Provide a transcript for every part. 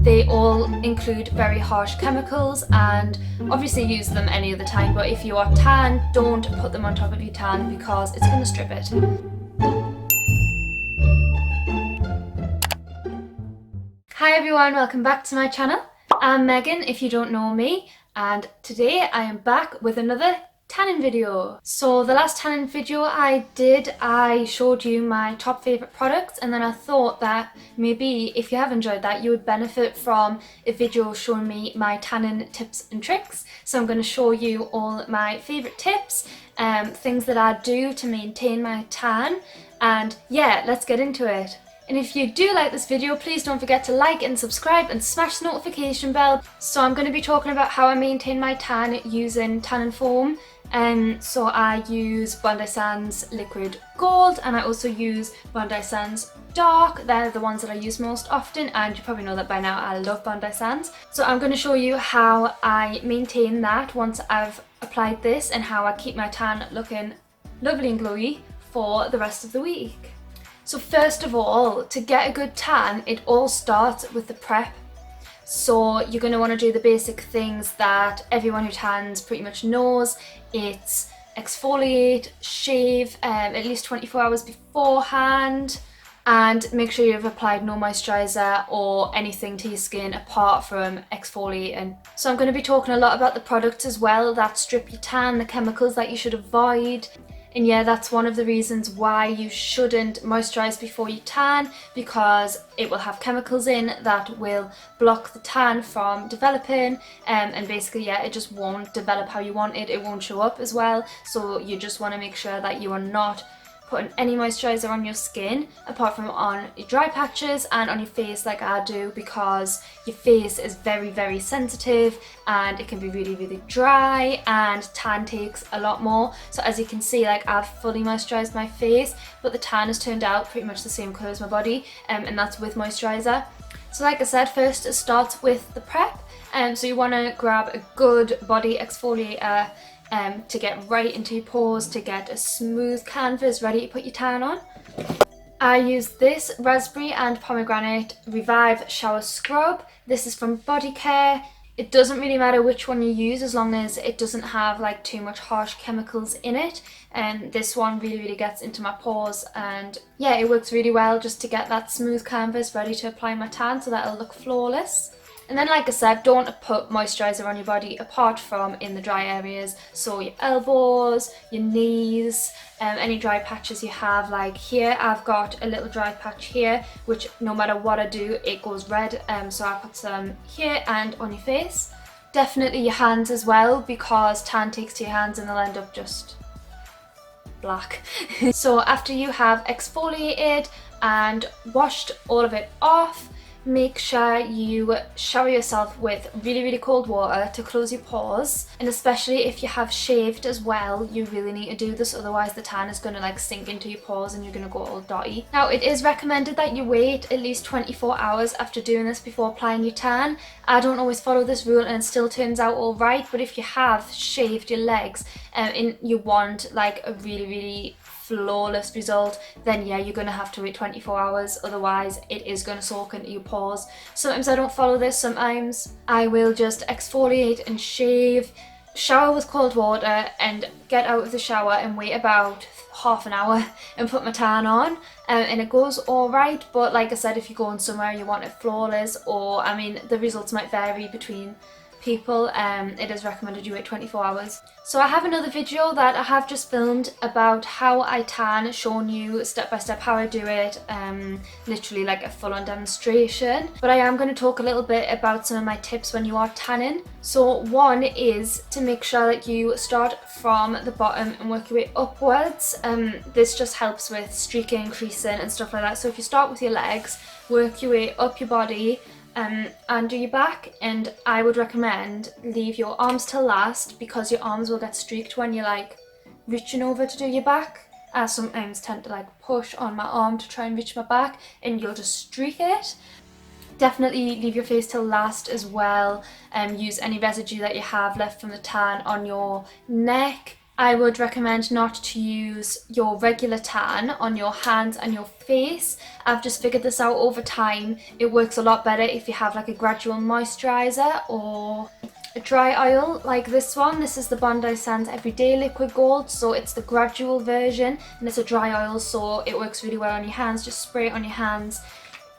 they all include very harsh chemicals, and obviously use them any other time, but if you are tan, don't put them on top of your tan because it's going to strip it. Hi everyone, welcome back to my channel. I'm Megan if you don't know me, and today I am back with another tanning video. So the last tanning video I did, I showed you my top favourite products, and then I thought that maybe if you have enjoyed that, you would benefit from a video showing me my tanning tips and tricks. So I'm going to show you all my favourite tips, things that I do to maintain my tan, and yeah, let's get into it. And if you do like this video, please don't forget to like and subscribe and smash the notification bell. So I'm going to be talking about how I maintain my tan using tanning foam. So I use Bondi Sands Liquid Gold, and I also use Bondi Sands Dark. They're the ones that I use most often, and you probably know that by now. I love Bondi Sands. So I'm going to show you how I maintain that once I've applied this, and how I keep my tan looking lovely and glowy for the rest of the week. So first of all, to get a good tan, it all starts with the prep. So you're going to want to do the basic things that everyone who tans pretty much knows. It's exfoliate, shave at least 24 hours beforehand, and make sure you've applied no moisturiser or anything to your skin apart from exfoliating. So I'm going to be talking a lot about the products as well that strip your tan, the chemicals that you should avoid. And yeah, that's one of the reasons why you shouldn't moisturise before you tan, because it will have chemicals in that will block the tan from developing, and basically, yeah, it just won't develop how you want it. It won't show up as well. So you just want to make sure that you are not putting any moisturiser on your skin apart from on your dry patches and on your face like I do, because your face is very, very sensitive and it can be really, really dry, and tan takes a lot more. So as you can see, like, I've fully moisturised my face, but the tan has turned out pretty much the same colour as my body, and that's with moisturiser. So like I said, first it starts with the prep. So you want to grab a good body exfoliator to get right into your pores, to get a smooth canvas ready to put your tan on. I use this Raspberry and Pomegranate Revive Shower Scrub. This is from Body Care. It doesn't really matter which one you use as long as it doesn't have like too much harsh chemicals in it. And this one really, really gets into my pores, and yeah, it works really well just to get that smooth canvas ready to apply my tan so that it'll look flawless. And then, like I said, don't put moisturiser on your body apart from in the dry areas. So your elbows, your knees, any dry patches you have. Like here, I've got a little dry patch here, which no matter what I do, it goes red. So I put some here and on your face. Definitely your hands as well, because tan takes to your hands and they'll end up just black. So after you have exfoliated and washed all of it off, make sure you shower yourself with really, really cold water to close your pores. And especially if you have shaved as well, you really need to do this, otherwise the tan is going to like sink into your pores and you're going to go all dotty. Now, it is recommended that you wait at least 24 hours after doing this before applying your tan. I don't always follow this rule and it still turns out all right, but if you have shaved your legs and you want like a really, really flawless result, then yeah, you're going to have to wait 24 hours, otherwise it is going to soak into your pores. Sometimes I don't follow this. Sometimes I will just exfoliate and shave, shower with cold water, and get out of the shower and wait about half an hour and put my tan on, and it goes all right. But like I said, if you're going somewhere you want it flawless, or I mean, the results might vary between people, it is recommended you wait 24 hours. So I have another video that I have just filmed about how I tan, showing you step by step how I do it, literally like a full-on demonstration. But I am going to talk a little bit about some of my tips when you are tanning. So one is to make sure that you start from the bottom and work your way upwards. This just helps with streaking, creasing and stuff like that. So if you start with your legs, work your way up your body, and do your back, and I would recommend leave your arms till last, because your arms will get streaked when you're like reaching over to do your back. I sometimes tend to like push on my arm to try and reach my back, and you'll just streak it. Definitely leave your face till last as well, and use any residue that you have left from the tan on your neck, I would recommend not to use your regular tan on your hands and your face. I've just figured this out over time. It works a lot better if you have like a gradual moisturizer or a dry oil like this one. This is the Bondi Sands Everyday Liquid Gold, so it's the gradual version and it's a dry oil, so it works really well on your hands. Just spray it on your hands,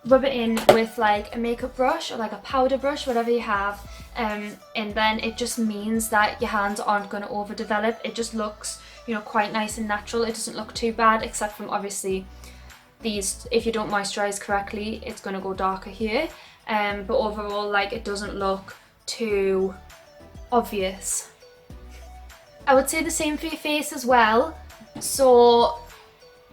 rub it in with like a makeup brush or like a powder brush, whatever you have, and then it just means that your hands aren't going to overdevelop. It just looks, you know, quite nice and natural. It doesn't look too bad, except from obviously these, if you don't moisturize correctly, it's going to go darker here, but overall, like, it doesn't look too obvious. I would say the same for your face as well. So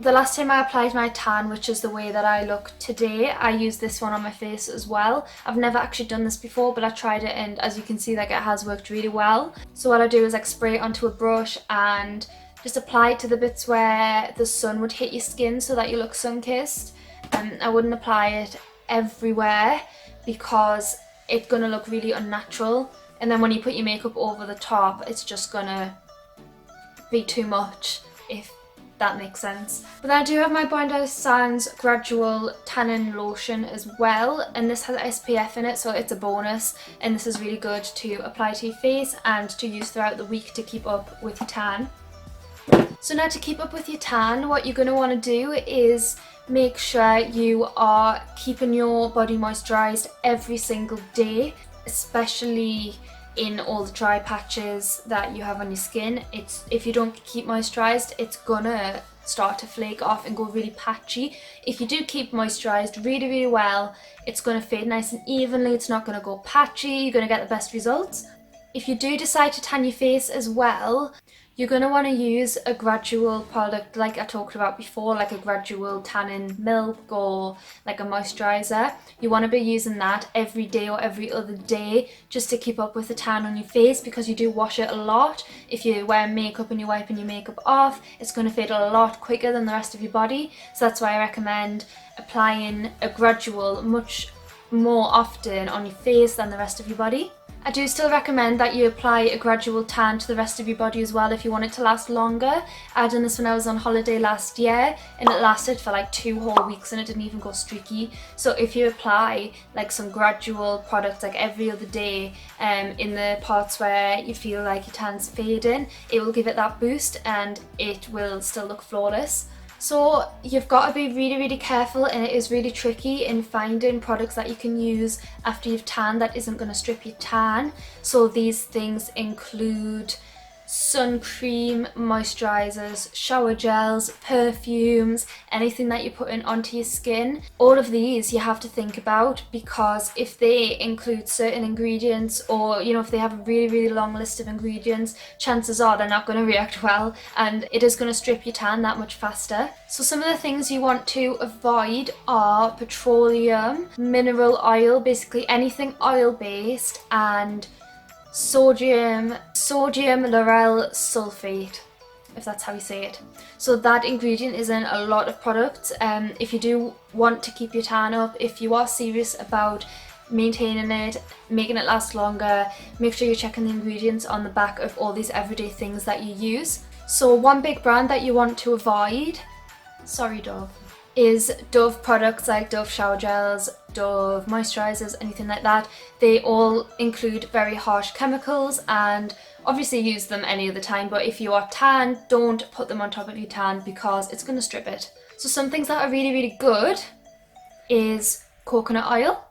the last time I applied my tan, which is the way that I look today, I used this one on my face as well. I've never actually done this before, but I tried it and as you can see, like, it has worked really well. So what I do is like spray it onto a brush and just apply it to the bits where the sun would hit your skin so that you look sun-kissed. I wouldn't apply it everywhere because it's gonna look really unnatural, and then when you put your makeup over the top, it's just gonna be too much, if that makes sense. But then I do have my Bondi Sands Gradual Tanning Lotion as well, and this has SPF in it, so it's a bonus, and this is really good to apply to your face and to use throughout the week to keep up with your tan. So now to keep up with your tan, what you're going to want to do is make sure you are keeping your body moisturised every single day, especially in all the dry patches that you have on your skin. If you don't keep moisturised, it's gonna start to flake off and go really patchy. If you do keep moisturised really well, it's gonna fade nice and evenly. It's not gonna go patchy. You're gonna get the best results. If you do decide to tan your face as well, you're going to want to use a gradual product like I talked about before, like a gradual tanning milk or like a moisturiser. You want to be using that every day or every other day just to keep up with the tan on your face, because you do wash it a lot. If you wear makeup and you're wiping your makeup off, it's going to fade a lot quicker than the rest of your body. So that's why I recommend applying a gradual much more often on your face than the rest of your body. I do still recommend that you apply a gradual tan to the rest of your body as well if you want it to last longer. I done this when I was on holiday last year and it lasted for like 2 whole weeks and it didn't even go streaky. So if you apply like some gradual products like every other day in the parts where you feel like your tan's fading, it will give it that boost and it will still look flawless. So you've got to be really careful, and it is really tricky in finding products that you can use after you've tanned that isn't going to strip your tan. So these things include sun cream, moisturizers, shower gels, perfumes, anything that you're putting onto your skin. All of these you have to think about, because if they include certain ingredients, or you know, if they have a really long list of ingredients, chances are they're not going to react well and it is going to strip your tan that much faster. So some of the things you want to avoid are petroleum, mineral oil, basically anything oil based, and sodium lauryl sulfate, if that's how you say it. So that ingredient is in a lot of products. If you do want to keep your tan up, if you are serious about maintaining it, making it last longer, make sure you're checking the ingredients on the back of all these everyday things that you use. So one big brand that you want to avoid, sorry Dove, is Dove products like Dove shower gels, Dove moisturizers, anything like that. They all include very harsh chemicals, and obviously use them any other time, but if you are tan, don't put them on top of your tan because it's going to strip it. So some things that are really good is coconut oil.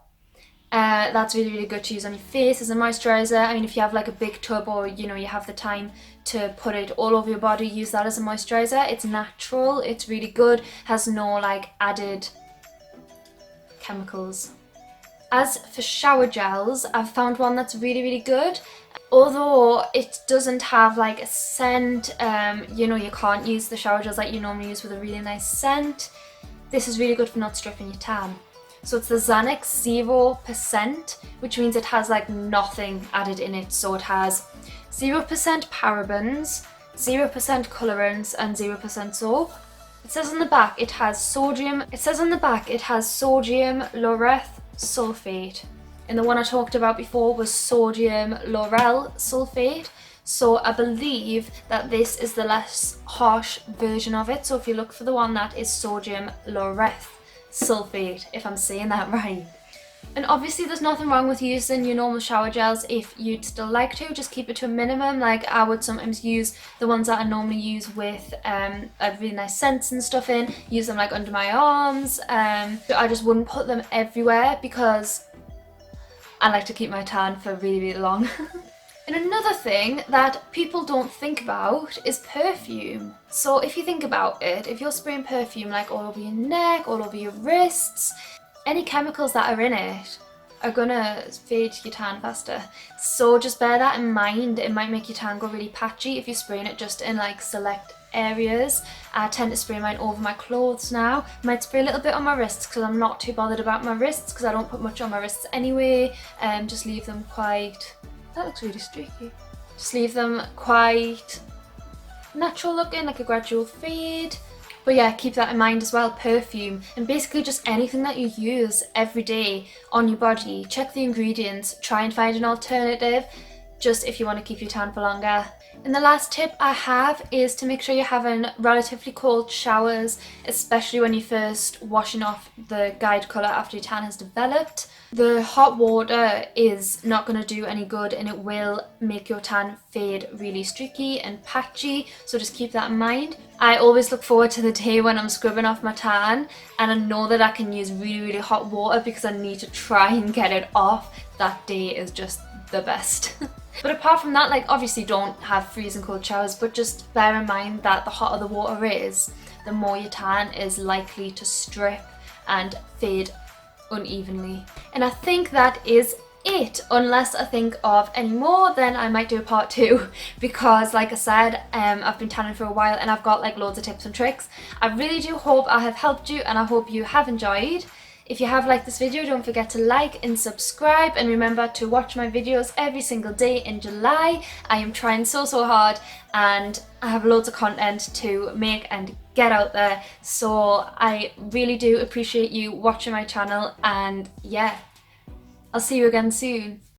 That's really good to use on your face as a moisturizer. I mean, if you have like a big tub, or you know, you have the time to put it all over your body, use that as a moisturizer. It's natural, it's really good, has no like added chemicals. As for shower gels, I've found one that's really good. Although it doesn't have like a scent, you know, you can't use the shower gels that you normally use with a really nice scent. This is really good for not stripping your tan. So it's the Xanax 0%, which means it has like nothing added in it. So it has 0% parabens, 0% colorants, and 0% soap. It says on the back it has sodium lauryl sulfate. And the one I talked about before was sodium lauryl sulfate. So I believe that this is the less harsh version of it. So if you look for the one that is sodium lauryl sulfate, if I'm saying that right. And obviously there's nothing wrong with using your normal shower gels if you'd still like to, just keep it to a minimum. Like I would sometimes use the ones that I normally use with a really nice scents and stuff in, use them like under my arms. But I just wouldn't put them everywhere because I like to keep my tan for really, really long. And another thing that people don't think about is perfume. So if you think about it, if you're spraying perfume like all over your neck, all over your wrists, any chemicals that are in it are gonna fade your tan faster. So just bear that in mind. It might make your tan go really patchy if you're spraying it just in like select areas. I tend to spray mine over my clothes now. Might spray a little bit on my wrists because I'm not too bothered about my wrists because I don't put much on my wrists anyway. Just leave them quite... That looks really streaky. Just leave them quite natural looking, like a gradual fade. But yeah, keep that in mind as well, perfume. And basically just anything that you use every day on your body. Check the ingredients, try and find an alternative, just if you want to keep your tan for longer. And the last tip I have is to make sure you're having relatively cold showers, especially when you're first washing off the guide colour after your tan has developed. The hot water is not going to do any good and it will make your tan fade really streaky and patchy, so just keep that in mind. I always look forward to the day when I'm scrubbing off my tan and I know that I can use really, really hot water because I need to try and get it off. That day is just the best. But apart from that, like obviously don't have freezing cold showers, but just bear in mind that the hotter the water is, the more your tan is likely to strip and fade unevenly. And I think that is it. Unless I think of any more, then I might do a part 2 because like I said, I've been tanning for a while and I've got like loads of tips and tricks. I really do hope I have helped you and I hope you have enjoyed. If you have liked this video, don't forget to like and subscribe, and remember to watch my videos every single day in July. I am trying so hard and I have loads of content to make and get out there, so I really do appreciate you watching my channel, and yeah, I'll see you again soon.